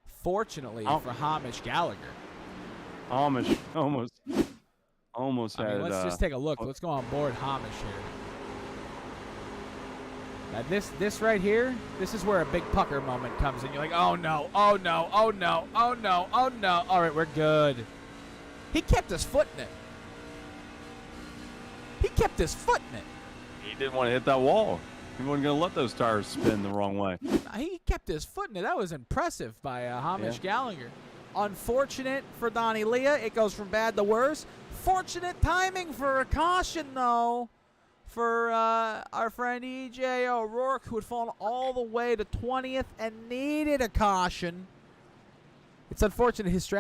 fortunately for Hamish Gallagher. Hamish almost had. Let's just take a look. Let's go on board Hamish here. Now this right here, this is where a big pucker moment comes in. You're like, oh no, oh no, oh no, oh no, oh no. All right, we're good. He kept his foot in it. He kept his foot in it. He didn't want to hit that wall. He wasn't going to let those tires spin the wrong way. He kept his foot in it. That was impressive by Hamish Gallagher. Unfortunate for Donnie Leah. It goes from bad to worse. Fortunate timing for a caution, though, for our friend E.J. O'Rourke, who had fallen all the way to 20th and needed a caution. It's unfortunate his strategy